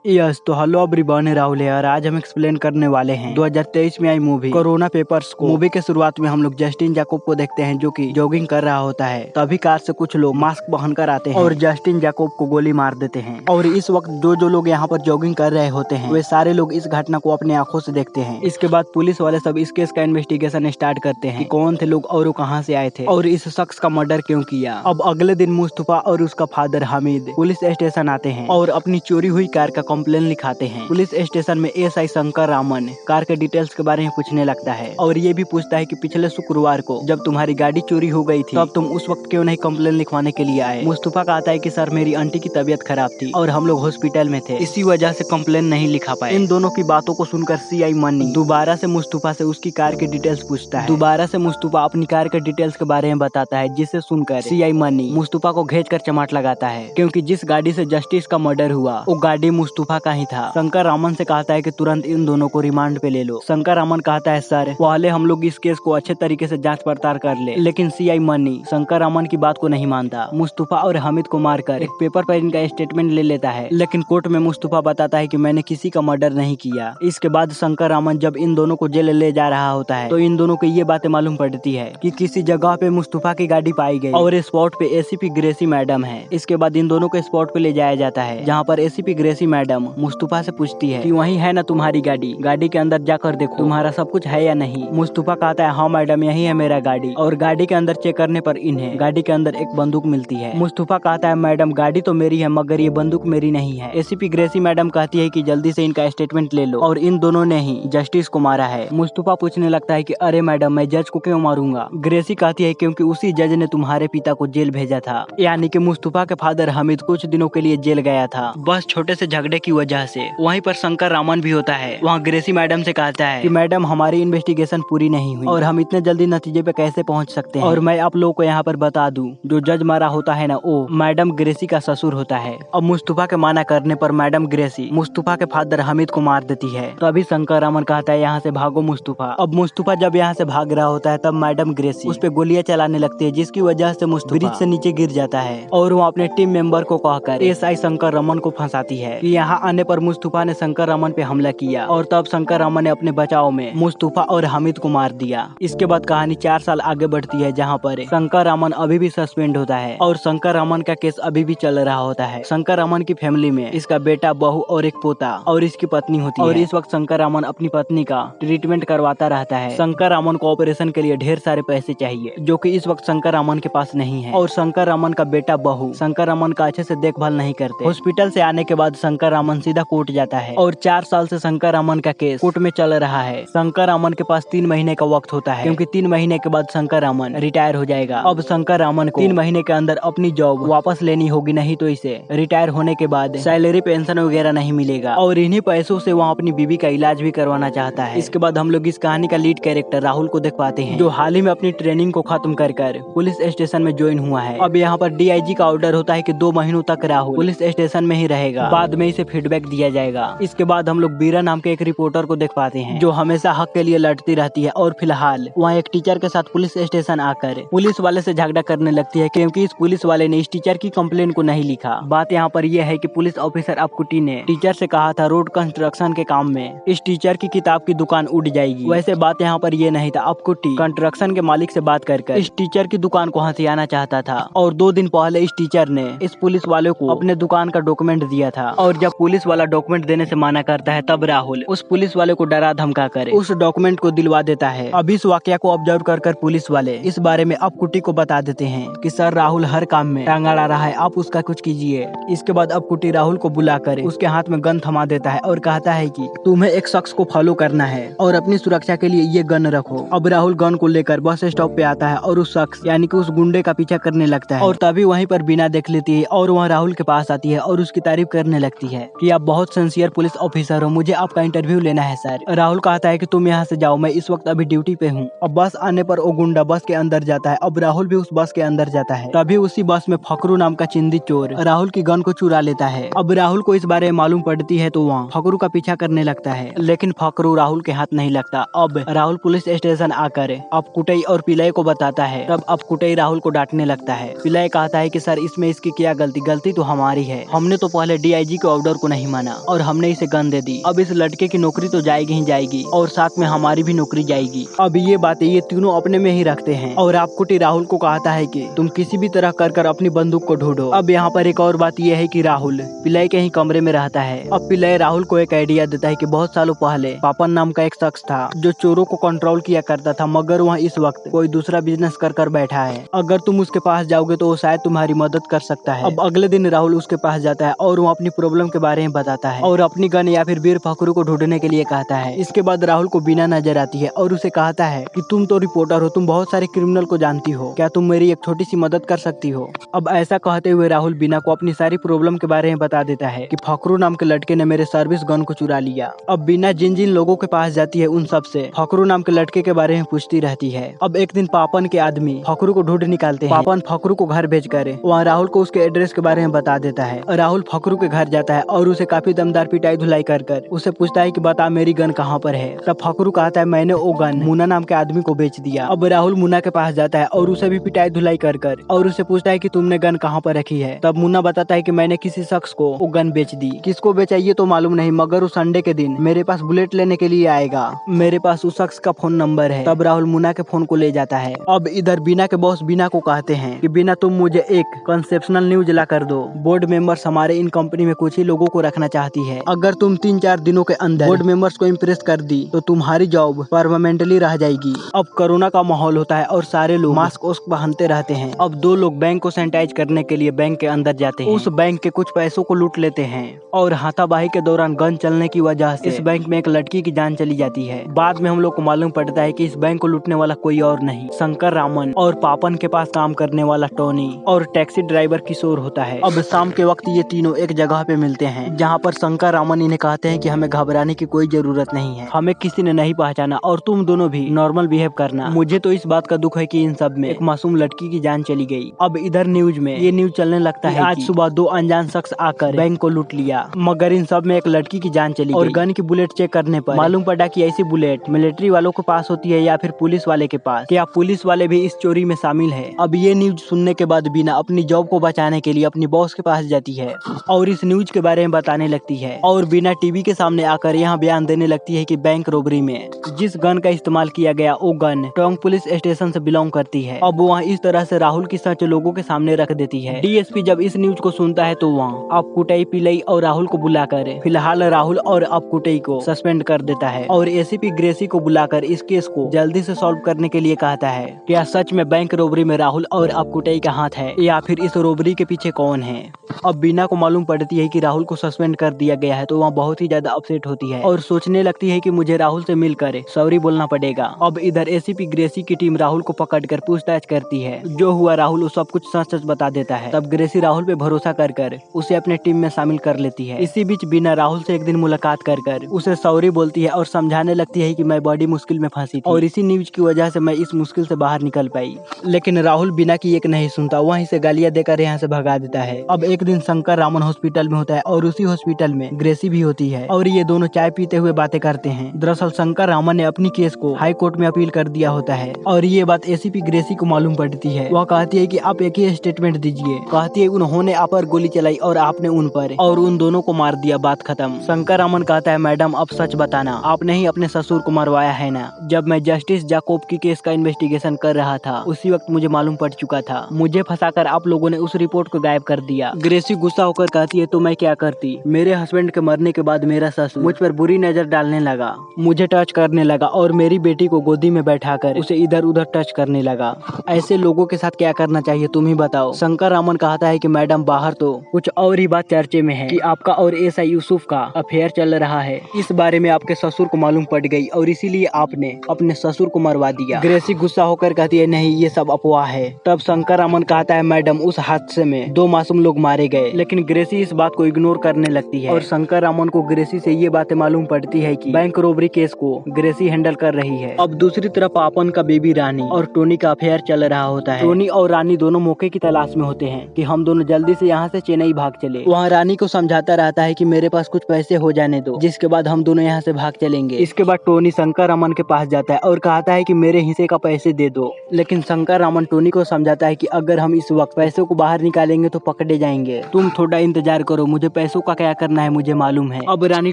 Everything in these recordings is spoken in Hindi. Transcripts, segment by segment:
यस तो हेलो एवरीवन, राहुल है और आज हम एक्सप्लेन करने वाले हैं 2023 में आई मूवी कोरोना पेपर्स को। मूवी के शुरुआत में हम लोग जस्टिन जैकब को देखते हैं जो कि जॉगिंग कर रहा होता है। तभी कार से कुछ लोग मास्क पहनकर आते हैं और जस्टिन जैकब को गोली मार देते हैं। और इस वक्त जो लोग यहाँ पर जॉगिंग कर रहे होते हैं वे सारे लोग इस घटना को अपनी आंखों से देखते हैं। इसके बाद पुलिस वाले सब इस केस का इन्वेस्टिगेशन स्टार्ट करते हैं कि कौन थे लोग और वो कहाँ से आए थे और इस शख्स का मर्डर क्यों किया। अब अगले दिन मुस्तफा और उसका फादर हामिद पुलिस स्टेशन आते हैं और अपनी चोरी हुई कार का कंप्लेन लिखाते हैं। पुलिस स्टेशन में एसआई शंकर रामन कार के डिटेल्स के बारे में पूछने लगता है और ये भी पूछता है कि पिछले शुक्रवार को जब तुम्हारी गाड़ी चोरी हो गई थी तब तुम उस वक्त क्यों नहीं कंप्लेन लिखवाने के लिए आए। मुस्तफा कहता है कि सर मेरी आंटी की तबीयत खराब थी और हम लोग हॉस्पिटल में थे, इसी वजह से कंप्लेन नहीं लिखा पाए। इन दोनों की बातों को सुनकर सीआई मनी दोबारा से मुस्तफा से उसकी कार के डिटेल्स पूछता है। दोबारा से मुस्तफा अपनी कार के डिटेल्स के बारे में बताता है जिसे सुनकर सीआई मनी मुस्तफा को घेच कर चमाट लगाता है क्योंकि जिस गाड़ी से जस्टिस का मर्डर हुआ वो गाड़ी मुस्तफा का ही था। शंकर रामन से कहता है कि तुरंत इन दोनों को रिमांड पे ले लो। शंकर रामन कहता है सर पहले हम लोग इस केस को अच्छे तरीके से जांच पड़ताल कर ले, लेकिन सीआई मनी शंकर रामन की बात को नहीं मानता। मुस्तफा और हामिद को मारकर एक पेपर पर इनका स्टेटमेंट ले लेता है, लेकिन कोर्ट में मुस्तफा बताता है कि मैंने किसी का मर्डर नहीं किया। इसके बाद शंकर रामन जब इन दोनों को जेल ले जा रहा होता है तो इन दोनों को ये बातें मालूम पड़ती है कि किसी जगह पे मुस्तफा की गाड़ी पाई गई और स्पॉट पे एसीपी ग्रेसी मैडम है। इसके बाद इन दोनों को स्पॉट पे ले जाया जाता है जहाँ पर एसीपी ग्रेसी मैडम मुस्तफा से पूछती है कि वही है ना तुम्हारी गाड़ी, गाड़ी के अंदर जाकर देखो तुम्हारा सब कुछ है या नहीं। मुस्तफा कहता है हाँ मैडम यही है मेरा गाड़ी, और गाड़ी के अंदर चेक करने पर इन्हें गाड़ी के अंदर एक बंदूक मिलती है। मुस्तफा कहता है मैडम गाड़ी तो मेरी है मगर ये बंदूक मेरी नहीं है। एसीपी ग्रेसी मैडम कहती है कि जल्दी से इनका स्टेटमेंट ले लो और इन दोनों ने ही जस्टिस को मारा है। मुस्तफा पूछने लगता है कि अरे मैडम मैं जज को क्यों मारूंगा। ग्रेसी कहती है क्योंकि उसी जज ने तुम्हारे पिता को जेल भेजा था, यानी कि मुस्तफा के फादर हामिद कुछ दिनों के लिए जेल गया था बस छोटे से झगड़े की वजह से। वहीं पर शंकर रामन भी होता है। वहाँ ग्रेसी मैडम से कहता है कि मैडम हमारी इन्वेस्टिगेशन पूरी नहीं हुई और हम इतने जल्दी नतीजे पे कैसे पहुँच सकते हैं, और मैं आप लोगों को यहाँ पर बता दूं जो जज मारा होता है ना वो मैडम ग्रेसी का ससुर होता है। अब मुस्तफा के माना करने पर मैडम ग्रेसी मुस्तफा के फादर हामिद को मार देती है। तभी शंकर रामन कहता है यहाँ से भागो मुस्तफा। अब मुस्तफा जब यहाँ से भाग रहा होता है तब मैडम ग्रेसी उस पे गोलियां चलाने लगती है जिसकी वजह से मुस्तफा ब्रिज से नीचे गिर जाता है और वो अपने टीम मेंबर को कहकर एसआई शंकर रामन को फंसाती है कि यहाँ आने पर मुस्तफा ने शंकर रामन पे हमला किया और तब शंकर रामन ने अपने बचाव में मुस्तफा और हामिद को मार दिया। इसके बाद कहानी 4 साल आगे बढ़ती है जहाँ पर शंकर रामन अभी भी सस्पेंड होता है और शंकर रामन का केस अभी भी चल रहा होता है। शंकर रामन की फैमिली में इसका बेटा, बहू और एक पोता और इसकी पत्नी होती है और इस वक्त शंकर रामन अपनी पत्नी का ट्रीटमेंट करवाता रहता है। शंकर रामन को ऑपरेशन के लिए ढेर सारे पैसे चाहिए जो कि इस वक्त शंकर रामन के पास नहीं है और शंकर रामन का बेटा, बहू शंकर रामन का अच्छे से देखभाल नहीं करते। हॉस्पिटल से आने के बाद शंकर रामन सीधा कोर्ट जाता है और 4 साल से शंकर रामन का केस कोर्ट में चल रहा है। शंकर रामन के पास 3 महीने का वक्त होता है क्योंकि 3 महीने के बाद शंकर रामन रिटायर हो जाएगा। अब शंकर रामन को 3 महीने के अंदर अपनी जॉब वापस लेनी होगी, नहीं तो इसे रिटायर होने के बाद सैलरी पेंशन वगैरह नहीं मिलेगा और इन्हीं पैसों से वह अपनी बीवी का इलाज भी करवाना चाहता है। इसके बाद हम लोग इस कहानी का लीड कैरेक्टर राहुल को देख पाते हैं जो हाल ही में अपनी ट्रेनिंग को खत्म कर पुलिस स्टेशन में ज्वाइन हुआ है। अब यहाँ पर डीआईजी का ऑर्डर होता है कि 2 महीनों तक राहुल पुलिस स्टेशन में ही रहेगा, बाद में इसे फीडबैक दिया जाएगा। इसके बाद हम लोग बीरा नाम के एक रिपोर्टर को देख पाते हैं जो हमेशा हक के लिए लड़ती रहती है और फिलहाल वहाँ एक टीचर के साथ पुलिस स्टेशन आकर पुलिस वाले से झगड़ा करने लगती है क्योंकि इस पुलिस वाले ने इस टीचर की कंप्लेन को नहीं लिखा। बात यहाँ पर यह है कि पुलिस ऑफिसर अप्कुटी ने टीचर से कहा था रोड कंस्ट्रक्शन के काम में इस टीचर की किताब की दुकान उड़ जाएगी। वैसे बात यहाँ पर यह नहीं था, अप्कुटी कंस्ट्रक्शन के मालिक से बात कर इस टीचर की दुकान को हथियाना चाहता था और 2 दिन पहले इस टीचर ने इस पुलिस वाले को अपने दुकान का डॉक्यूमेंट दिया था और जब पुलिस वाला डॉक्यूमेंट देने से माना करता है तब राहुल उस पुलिस वाले को डरा धमका कर उस डॉक्यूमेंट को दिलवा देता है। अब इस वाकया को ऑब्जर्व कर पुलिस वाले इस बारे में अप्कुटी को बता देते हैं कि सर राहुल हर काम में टांग अड़ा रहा है, आप उसका कुछ कीजिए। इसके बाद अप्कुटी राहुल को बुलाकर उसके हाथ में गन थमा देता है और कहता है कि तुम्हें एक शख्स को फॉलो करना है और अपनी सुरक्षा के लिए ये गन रखो। अब राहुल गन को लेकर बस स्टॉप पे आता है और उस शख्स यानी कि उस गुंडे का पीछा करने लगता है और तभी वहीं पर बीना देख लेती है और वह राहुल के पास आती है और उसकी तारीफ करने लगती है कि आप बहुत सिंसियर पुलिस ऑफिसर हो, मुझे आपका इंटरव्यू लेना है सर। राहुल कहता है कि तुम यहाँ से जाओ, मैं इस वक्त अभी ड्यूटी पे हूँ। अब बस आने पर वो गुंडा बस के अंदर जाता है। अब राहुल भी उस बस के अंदर जाता है। तभी उसी बस में फकरू नाम का चिंदी चोर राहुल की गन को चुरा लेता है। अब राहुल को इस बारे में मालूम पड़ती है तो वहाँ फकरू का पीछा करने लगता है, लेकिन फकरू राहुल के हाथ नहीं लगता। अब राहुल पुलिस स्टेशन आकर अप्कुटी और पिलय को बताता है। तब अप्कुटी राहुल को डांटने लगता है। पिलय कहता है कि सर इसमें इसकी क्या गलती तो हमारी है, हमने तो पहले डीआईजी को ऑर्डर कॉलर को नहीं माना और हमने इसे गन दे दी। अब इस लड़के की नौकरी तो जाएगी ही जाएगी और साथ में हमारी भी नौकरी जाएगी। अब ये बातें ये तीनों अपने में ही रखते हैं और आपकुटी राहुल को कहता है कि तुम किसी भी तरह कर अपनी बंदूक को ढूंढो। अब यहाँ पर एक और बात यह है कि राहुल पिल्लई के ही कमरे में रहता है। अब पिल्लई राहुल को एक आइडिया देता है कि बहुत सालों पहले पापन नाम का एक शख्स था जो चोरों को कंट्रोल किया करता था, मगर वह इस वक्त कोई दूसरा बिजनेस कर बैठा है। अगर तुम उसके पास जाओगे तो वो शायद तुम्हारी मदद कर सकता है। अब अगले दिन राहुल उसके पास जाता है और वो अपनी प्रॉब्लम के बारे में बताता है और अपनी गन या फिर वीर फखरू को ढूंढने के लिए कहता है। इसके बाद राहुल को बीना नजर आती है और उसे कहता है कि तुम तो रिपोर्टर हो, तुम बहुत सारे क्रिमिनल को जानती हो, क्या तुम मेरी एक छोटी सी मदद कर सकती हो। अब ऐसा कहते हुए राहुल बीना को अपनी सारी प्रॉब्लम के बारे में बता देता है कि फखरू नाम के लड़के ने मेरे सर्विस गन को चुरा लिया। अब बीना जिन जिन लोगों के पास जाती है उन सब से फखरू नाम के लड़के के बारे में पूछती रहती है। अब एक दिन पापन के आदमी फखरू को ढूंढ निकालते हैं। पापन फखरू को घर भेजकर वहाँ राहुल को उसके एड्रेस के बारे में बता देता है। राहुल फखरू के घर जाता है और उसे काफी दमदार पिटाई धुलाई कर उसे पूछता है कि बता मेरी गन कहाँ पर है। तब फखरू कहता है मैंने वो गन मुन्ना नाम के आदमी को बेच दिया। अब राहुल मुन्ना के पास जाता है और उसे भी पिटाई धुलाई कर और उसे पूछता है कि तुमने गन कहाँ पर रखी है। तब मुन्ना बताता है कि मैंने किसी शख्स को वो गन बेच दी। किसको बेचा ये तो मालूम नहीं, मगर उस संडे के दिन मेरे पास बुलेट लेने के लिए आएगा, मेरे पास उस शख्स का फोन नंबर है। तब राहुल मुन्ना के फोन को ले जाता है। अब इधर बीना के बॉस बीना को कहते हैं कि बीना तुम मुझे एक कंसेप्शनल न्यूज ला कर दो। बोर्ड मेंबर्स हमारे इन कंपनी में कुछ ही लोगों को रखना चाहती है। अगर तुम 3-4 दिनों के अंदर बोर्ड मेंबर्स को इम्प्रेस कर दी तो तुम्हारी जॉब परमानेंटली रह जाएगी। अब कोरोना का माहौल होता है और सारे लोग मास्क पहनते रहते हैं। अब 2 लोग बैंक को सैनिटाइज करने के लिए बैंक के अंदर जाते हैं। उस बैंक के कुछ पैसों को लूट लेते हैं और हाथापाई के दौरान गन चलने की वजह से इस बैंक में एक लड़की की जान चली जाती है। बाद में हम लोग को मालूम पड़ता है कि इस बैंक को लूटने वाला कोई और नहीं, शंकर रामन और पापन के पास काम करने वाला टोनी और टैक्सी ड्राइवर किशोर होता है। अब शाम के वक्त ये तीनों एक जगह पे मिलते हैं जहाँ पर शंकर रामन इन्हें कहते हैं कि हमें घबराने की कोई जरूरत नहीं है, हमें किसी ने नहीं पहचाना और तुम दोनों भी नॉर्मल बिहेव करना। मुझे तो इस बात का दुख है कि इन सब में एक मासूम लड़की की जान चली गई। अब इधर न्यूज में ये न्यूज चलने लगता है आज सुबह 2 अनजान शख्स आकर बैंक को लूट लिया, मगर इन सब में एक लड़की की जान चली और गन की बुलेट चेक करने पर मालूम पड़ा कि ऐसी बुलेट मिलिट्री वालों के पास होती है या फिर पुलिस वाले के पास। क्या पुलिस वाले भी इस चोरी में शामिल है? अब ये न्यूज सुनने के बाद बीना अपनी जॉब को बचाने के लिए अपनी बॉस के पास जाती है और इस न्यूज के बारे में बताने लगती है और बीना टीवी के सामने आकर यहाँ बयान देने लगती है कि बैंक रोबरी में जिस गन का इस्तेमाल किया गया वो गन टोंक पुलिस स्टेशन से बिलोंग करती है। अब वहाँ इस तरह से राहुल की सच लोगों के सामने रख देती है। डीएसपी जब इस न्यूज को सुनता है तो वहाँ अपकुटई पिल्लई और राहुल को बुलाकर फिलहाल राहुल और अपकुटई को सस्पेंड कर देता है और एसीपी ग्रेसी को बुलाकर इस केस को जल्दी से सॉल्व करने के लिए कहता है। क्या सच में बैंक रोबरी में राहुल और अपकुटई का हाथ है या फिर इस रोबरी के पीछे कौन है? अब बीना को मालूम पड़ती है कि राहुल को सस्पेंड कर दिया गया है तो वहाँ बहुत ही ज्यादा अपसेट होती है और सोचने लगती है कि मुझे राहुल से मिलकर सॉरी बोलना पड़ेगा। अब इधर एसीपी ग्रेसी की टीम राहुल को पकड़कर पूछताछ करती है। जो हुआ राहुल सब कुछ सच सच बता देता है। तब ग्रेसी राहुल पे भरोसा कर उसे अपने टीम में शामिल कर लेती है। इसी बीच बीना राहुल से एक दिन मुलाकात कर उसे सॉरी बोलती है और समझाने लगती है कि मैं बड़ी मुश्किल में फंसी थी और इसी न्यूज की वजह से मैं इस मुश्किल से बाहर निकल पाई। लेकिन राहुल बीना की एक नहीं सुनता, वहीं से गालियां देकर यहाँ से भगा देता है। अब एक दिन शंकर रामन हॉस्पिटल में होता है और उसी हॉस्पिटल में ग्रेसी भी होती है और ये दोनों चाय पीते हुए बातें करते हैं। दरअसल शंकर रामन ने अपनी केस को हाई कोर्ट में अपील कर दिया होता है और ये बात एसीपी ग्रेसी को मालूम पड़ती है। वह कहती है कि आप एक ही स्टेटमेंट दीजिए। कहती है उन्होंने आप पर गोली चलाई और आपने उन पर और उन दोनों को मार दिया, बात खत्म। शंकर रामन कहता है मैडम अब सच बताना, आपने ही अपने ससुर को मरवाया है ना? जब मैं जस्टिस जाकोब की केस का इन्वेस्टिगेशन कर रहा था उसी वक्त मुझे मालूम पड़ चुका था। मुझे फंसाकर आप लोगों ने उस रिपोर्ट को गायब कर दिया। ग्रेसी गुस्सा होकर कहती है तो मैं क्या करती? मेरे हस्बैंड के मरने के बाद मेरा ससुर मुझ पर बुरी नजर डालने लगा, मुझे टच करने लगा और मेरी बेटी को गोदी में बैठाकर उसे इधर उधर टच करने लगा। ऐसे लोगों के साथ क्या करना चाहिए तुम ही बताओ। शंकर रामन कहता है कि मैडम बाहर तो कुछ और ही बात चर्चे में है कि आपका और एसआई यूसुफ का अफेयर चल रहा है। इस बारे में आपके ससुर को मालूम पड़ गई और इसीलिए आपने अपने ससुर को मरवा दिया। ग्रेसी गुस्सा होकर कहती है नहीं ये सब अफवाह है। तब शंकर रामन कहता है मैडम उस हादसे में 2 मासूम लोग मारे गए। लेकिन ग्रेसी इस बात को इग्नोर करने लगती है और शंकर रामन को ग्रेसी से ये बातें मालूम पड़ती है कि बैंक रोबरी केस को ग्रेसी हैंडल कर रही है। अब दूसरी तरफ पापन का बेबी रानी और टोनी का अफेयर चल रहा होता है। टोनी और रानी दोनों मौके की तलाश में होते हैं कि हम दोनों जल्दी से यहाँ से चेन्नई भाग चले। वहाँ रानी को समझाता रहता है कि मेरे पास कुछ पैसे हो जाने दो जिसके बाद हम दोनों यहाँ से भाग चलेंगे। इसके बाद टोनी शंकर रामन के पास जाता है और कहता है कि मेरे हिस्से का पैसे दे दो। लेकिन शंकर रामन टोनी को समझाता है कि अगर हम इस वक्त पैसों को बाहर निकालेंगे तो पकड़े जाएंगे, तुम थोड़ा इंतजार करो, मुझे पैसों का क्या करना है मुझे मालूम है। अब रानी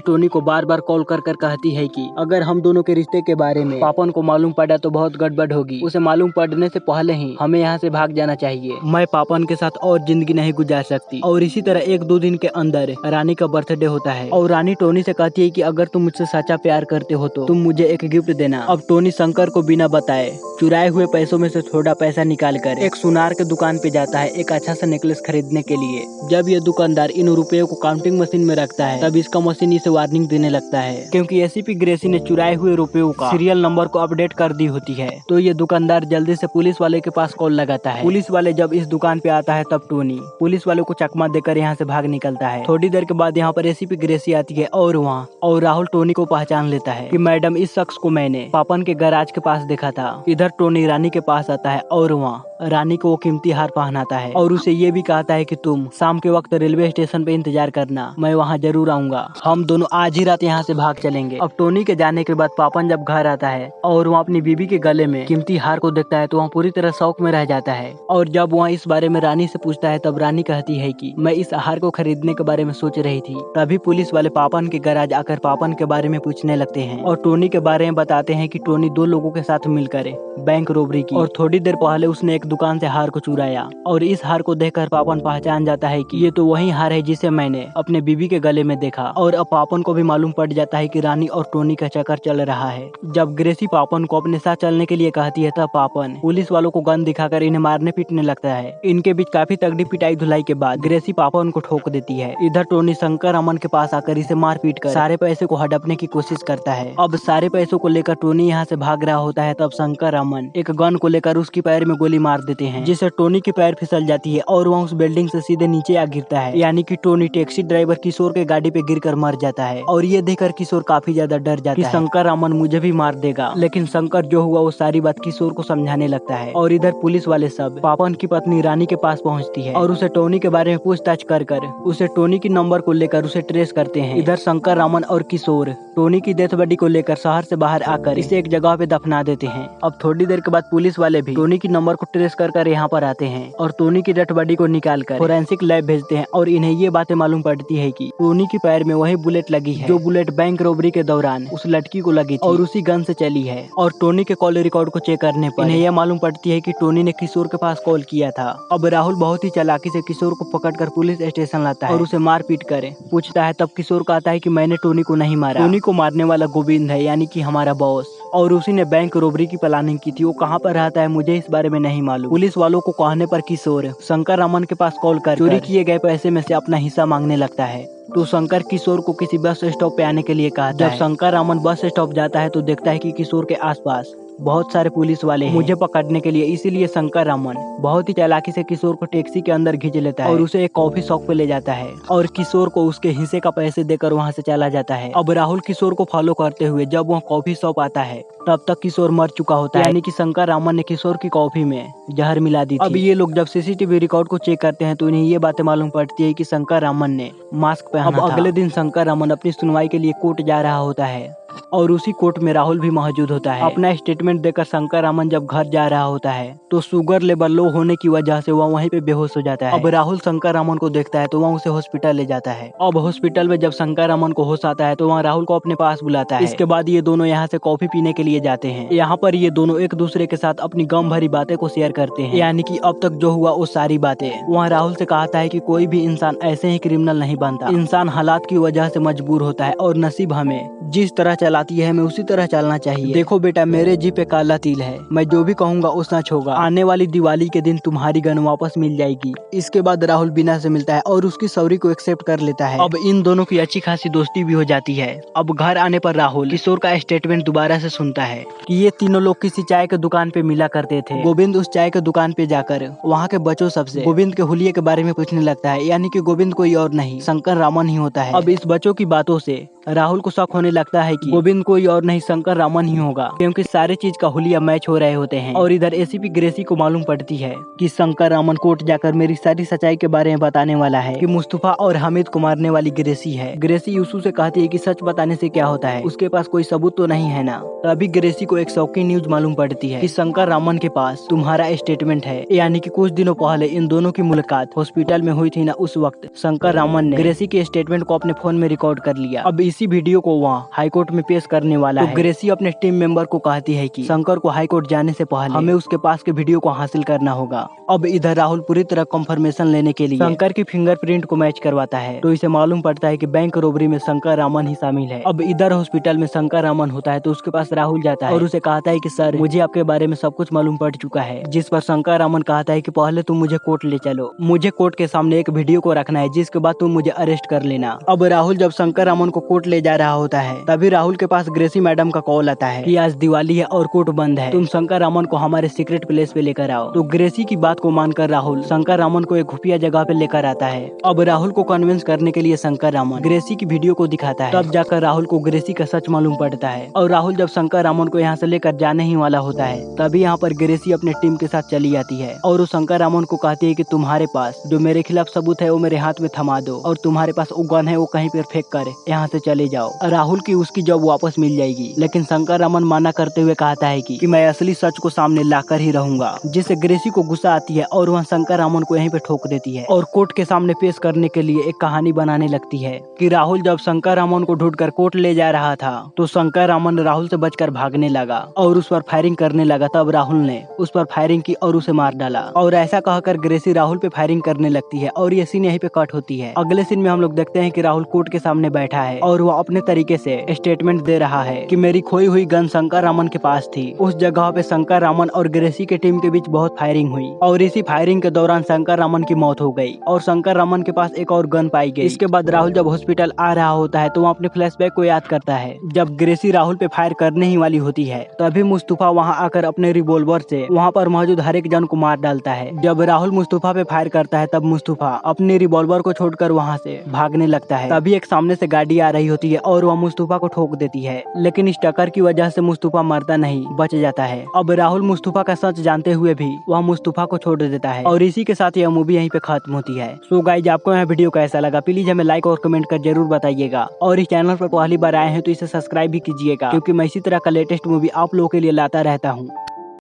टोनी को बार बार कॉल कर कर कहती है कि अगर हम दोनों के रिश्ते के बारे में पापन को मालूम पड़ा तो बहुत गड़बड़ होगी। उसे मालूम पड़ने से पहले ही हमें यहाँ से भाग जाना चाहिए। मैं पापन के साथ और जिंदगी नहीं गुजार सकती। और इसी तरह 1-2 दिन के अंदर रानी का बर्थडे होता है और रानी टोनी से कहती है कि अगर तुम मुझसे सच्चा प्यार करते हो तो तुम मुझे एक गिफ्ट देना। अब टोनी शंकर को बिना बताए चुराए हुए पैसों में से थोड़ा पैसा निकाल कर एक सुनार के दुकान पे जाता है एक अच्छा सा नेकलेस खरीदने के लिए। जब ये दुकानदार इन रुपयों को काउंटिंग मशीन में रखता है तब इसका मशीन इसे वार्निंग देने लगता है क्योंकि एसीपी ग्रेसी ने चुराए हुए रुपयों का सीरियल नंबर को अपडेट कर दी होती है। तो ये दुकानदार जल्दी से पुलिस वाले के पास कॉल लगाता है। पुलिस वाले जब इस दुकान पे आता है तब टोनी पुलिस वालों को चकमा देकर यहाँ से भाग निकलता है। थोड़ी देर के बाद यहाँ पर एसीपी ग्रेसी आती है और राहुल टोनी को पहचान लेता है कि मैडम इस शख्स को मैंने पापन के गैराज के पास देखा था। इधर टोनी रानी के पास आता है और वहाँ रानी को वो कीमती हार पहनाता है और उसे ये भी कहता है कि तुम शाम के वक्त रेलवे स्टेशन पे इंतजार करना, मैं वहाँ जरूर आऊंगा। हम दोनों आज ही रात यहाँ से भाग चलेंगे। अब टोनी के जाने के बाद पापन जब घर आता है और वहाँ अपनी बीबी के गले में कीमती हार को देखता है तो वहाँ पूरी तरह शौक में रह जाता है। और जब वहाँ इस बारे में रानी से पूछता है तब रानी कहती है कि मैं इस हार को खरीदने के बारे में सोच रही थी। तभी पुलिस वाले पापन के गैराज आकर पापन के बारे में पूछने लगते हैं और टोनी के बारे में बताते हैं कि टोनी 2 लोगों के साथ मिलकर बैंक रोबरी की और थोड़ी देर पहले उसने एक दुकान से हार को चुराया। और इस हार को देखकर पापन पहचान जाता है कि ये तो वही हार है जिसे मैंने अपने बीबी के गले में देखा। और अब पापन को भी मालूम पड़ जाता है कि रानी और टोनी का चक्कर चल रहा है। जब ग्रेसी पापन को अपने साथ चलने के लिए कहती है तब पापन पुलिस वालों को गन दिखाकर इन्हें मारने पीटने लगता है। इनके बीच काफी तगड़ी पिटाई धुलाई के बाद ग्रेसी पापन को ठोक देती है। इधर टोनी शंकर अमन के पास आकर इसे मार पीट कर सारे पैसे को हड़पने की कोशिश करता है। अब सारे पैसों को लेकर टोनी यहाँ से भाग रहा होता है तब शंकर अमन एक गन को लेकर उसकी पैर में गोली मार देते हैं जिससे टोनी की पैर फिसल जाती है और वह उस बिल्डिंग से सीधे नीचे आ गिरता है। यानी कि टोनी टैक्सी ड्राइवर किशोर के गाड़ी पे गिरकर मर जाता है। और ये देखकर किशोर काफी ज्यादा डर जाता है शंकर अमन मुझे भी मार देगा। लेकिन शंकर जो हुआ वो सारी बात किशोर को समझाने लगता है। और इधर पुलिस वाले सब पापन की पत्नी रानी के पास पहुँचती है और उसे टोनी के बारे में पूछताछ कर उसे टोनी की नंबर को लेकर उसे ट्रेस करते हैं। इधर शंकर अमन और किशोर टोनी की डेथ बॉडी को लेकर शहर से बाहर आकर इसे एक जगह पे दफना देते हैं। अब थोड़ी देर के बाद पुलिस वाले भी टोनी की नंबर को ट्रेस कर यहाँ पर आते हैं और टोनी की डेथ बॉडी को निकाल कर फोरेंसिक लैब भेजते हैं। और इन्हें ये बातें मालूम पड़ती है कि टोनी की पैर में वही बुलेट लगी है जो बुलेट बैंक रोबरी के दौरान उस लड़की को लगी थी और उसी गन से चली है। और टोनी के कॉल रिकॉर्ड को चेक करने पर इन्हें यह मालूम पड़ती है कि टोनी ने किशोर के पास कॉल किया था। अब राहुल बहुत ही चालाकी से किशोर को पकड़कर पुलिस स्टेशन लाता है और उसे मार पीट कर पूछता है। तब किशोर कहता है कि मैंने टोनी को नहीं मारा, टोनी को मारने वाला गोविंद है यानी कि हमारा बॉस, और उसी ने बैंक रोबरी की प्लानिंग की थी। वो कहाँ पर रहता है मुझे इस बारे में नहीं मालूम। पुलिस वालों को कहने पर किशोर शंकर अमन के पास कॉल कर चोरी किए गए पैसे में से अपना हिस्सा मांगने लगता है। तो शंकर किशोर को किसी बस स्टॉप पे आने के लिए कहता है। जब शंकर अमन बस स्टॉप जाता है तो देखता है कि किशोर के आसपास बहुत सारे पुलिस वाले हैं मुझे पकड़ने के लिए। इसीलिए शंकर अमन बहुत ही चालाकी से किशोर को टैक्सी के अंदर खींच लेता है और उसे एक कॉफी शॉप पे ले जाता है और किशोर को उसके हिस्से का पैसे देकर वहां से चला जाता है। अब राहुल किशोर को फॉलो करते हुए जब वह कॉफी शॉप आता है तब तक किशोर मर चुका होता है। यानी कि शंकर अमन ने किशोर की कॉफी में जहर मिला दी थी। अब ये लोग जब सीसीटीवी रिकॉर्ड को चेक करते हैं तो इन्हें ये बातें मालूम पड़ती है कि शंकर अमन ने मास्क पहना था। अब अगले दिन शंकर अमन अपनी सुनवाई के लिए कोर्ट जा रहा होता है और उसी कोर्ट में राहुल भी मौजूद होता है। अपना स्टेटमेंट देकर शंकर अमन जब घर जा रहा होता है तो शुगर लेवल लो होने की वजह से वह वहीं पे बेहोश हो जाता है। अब राहुल शंकर अमन को देखता है तो वह उसे हॉस्पिटल ले जाता है। अब हॉस्पिटल में जब शंकर अमन को होश आता है तो वह राहुल को अपने पास बुलाता है। इसके बाद ये दोनों यहाँ से कॉफी पीने के लिए जाते हैं। यहाँ पर ये दोनों एक दूसरे के साथ अपनी गम भरी बातें को शेयर करते हैं। यानी कि अब तक जो हुआ वो सारी बातें। वहाँ राहुल से कहता है कि कोई भी इंसान ऐसे ही क्रिमिनल नहीं बनता, इंसान हालात की वजह से मजबूर होता है और नसीब हमें जिस तरह चलाती है हमें उसी तरह चलना चाहिए। देखो बेटा मेरे जी पे काला तिल है, मैं जो भी कहूँगा वो सच होगा। आने वाली दिवाली के दिन तुम्हारी गन वापस मिल जाएगी। इसके बाद राहुल बीना से मिलता है और उसकी सॉरी को एक्सेप्ट कर लेता है। अब इन दोनों की अच्छी खासी दोस्ती भी हो जाती है। अब घर आने पर राहुल किशोर का स्टेटमेंट दोबारा से सुनता है कि ये तीनों लोग किसी चाय के दुकान पे मिला करते थे। गोविंद उस चाय के दुकान पे जाकर वहाँ के बच्चों सबसे गोविंद के हुलिये के बारे में पूछने लगता है। यानी कि गोविंद कोई और नहीं शंकर रामन ही होता है। अब इस बच्चों की बातों से राहुल को शक होने लगता है कि गोविंद कोई और नहीं शंकर रामन ही होगा, क्योंकि सारे चीज का हुलिया मैच हो रहे होते हैं। और इधर एसीपी ग्रेसी को मालूम पड़ती है कि शंकर रामन कोर्ट जाकर मेरी सारी सच्चाई के बारे में बताने वाला है कि मुस्तफा और हामिद को मारने वाली ग्रेसी है। ग्रेसी यूसुफ से कहती है कि सच बताने से क्या होता है, उसके पास कोई सबूत तो नहीं है ना। तभी ग्रेसी को एक शॉकिंग न्यूज मालूम पड़ती है कि शंकर रामन के पास तुम्हारा स्टेटमेंट है, यानी कि कुछ दिनों पहले इन दोनों की मुलाकात हॉस्पिटल में हुई थी ना, उस वक्त शंकर रामन ने ग्रेसी के स्टेटमेंट को अपने फोन में रिकॉर्ड कर लिया। अब इसी वीडियो को वहाँ हाईकोर्ट में पेश करने वाला है। ग्रेसी अपने टीम मेंबर को कहती है कि शंकर को हाईकोर्ट जाने से पहले हमें उसके पास के वीडियो को हासिल करना होगा। अब इधर राहुल पूरी तरह कंफर्मेशन लेने के लिए शंकर की फिंगरप्रिंट को मैच करवाता है, तो इसे मालूम पड़ता है कि बैंक रोबरी में शंकर रामन ही शामिल है। अब इधर हॉस्पिटल में शंकर रामन होता है, तो उसके पास राहुल जाता है और उसे कहता है कि सर, मुझे आपके बारे में सब कुछ मालूम पड़ चुका है। जिस पर शंकर रामन कहता है कि पहले तुम मुझे कोर्ट ले चलो, मुझे कोर्ट के सामने एक वीडियो को रखना है, जिसके बाद तुम मुझे अरेस्ट कर लेना। अब राहुल जब शंकर रामन को कोर्ट ले जा रहा होता है, तभी राहुल के पास ग्रेसी मैडम का कॉल आता है कि आज दिवाली है और कोर्ट बंद है, तुम शंकर रामन को हमारे सीक्रेट प्लेस पे लेकर आओ। तो ग्रेसी की बात को मानकर राहुल शंकर रामन को एक खुफिया जगह पे लेकर आता है। अब राहुल को कन्विंस करने के लिए शंकर रामन ग्रेसी की वीडियो को दिखाता है। तब जाकर राहुल को ग्रेसी का सच मालूम पड़ता है। और राहुल जब शंकर रामन को यहाँ से लेकर जाने ही वाला होता है, तभी यहाँ पर ग्रेसी अपने टीम के साथ चली आती है और वो शंकर रामन को कहती है कि तुम्हारे पास जो मेरे खिलाफ सबूत है वो मेरे हाथ में थमा दो, और तुम्हारे पास वो गन है वो कहीं पर फेंक कर यहाँ से चले जाओ। राहुल की उसकी जॉब वापस मिल जाएगी। लेकिन शंकर रामन माना करते हुए कहता है कि मैं असली सच को सामने लाकर ही रहूंगा, जिससे ग्रेसी को गुस्सा आती है और वह शंकर रामन को यहीं पे ठोक देती है और कोर्ट के सामने पेश करने के लिए एक कहानी बनाने लगती है कि राहुल जब शंकर रामन को ढूंढकर कोर्ट ले जा रहा था, तो शंकर रामन राहुल से बचकर भागने लगा और उस पर फायरिंग करने लगा। तब राहुल ने उस पर फायरिंग की और उसे मार डाला। और ऐसा कहकर ग्रेसी राहुल पे फायरिंग करने लगती है और ये सीन यहीं पे कट होती है। अगले सीन में हम लोग देखते हैं कि राहुल कोर्ट के सामने बैठा है और वो अपने तरीके से स्टेटमेंट दे रहा है कि मेरी खोई हुई गन शंकर रामन के पास थी। उस जगह पे शंकर रामन और ग्रेसी के टीम के बीच बहुत फायरिंग हुई और इसी फायरिंग के दौरान शंकर रामन की मौत हो गई और शंकर रामन के पास एक और गन पाई गई। इसके बाद राहुल जब हॉस्पिटल आ रहा होता है, तो वो अपने फ्लैशबैक को याद करता है। जब ग्रेसी राहुल पे फायर करने ही वाली होती है, तभी मुस्तफा वहाँ आकर अपने रिवॉल्वर से वहाँ पर मौजूद हर एक जन को मार डालता है। जब राहुल मुस्तफा पे फायर करता है, तब मुस्तफा अपने रिवॉल्वर को छोड़कर वहाँ से भागने लगता है। तभी एक सामने से गाड़ी आ रही होती है और वह मुस्तफा को ठोक देती है, लेकिन इस टक्कर की वजह से मुस्तफा मरता नहीं, बच जाता है। अब राहुल मुस्तफा का सच जानते हुए भी वह मुस्तफा को छोड़ देता है और इसी के साथ यह मूवी यहीं पे खत्म होती है। सो गाइज, आपको यह वीडियो कैसा लगा प्लीज हमें लाइक और कमेंट कर जरूर बताइएगा, और इस चैनल पर पहली बार आए हैं तो इसे सब्सक्राइब भी कीजिएगा, क्योंकि मैं इसी तरह का लेटेस्ट मूवी आप लोगों के लिए लाता रहता हूँ।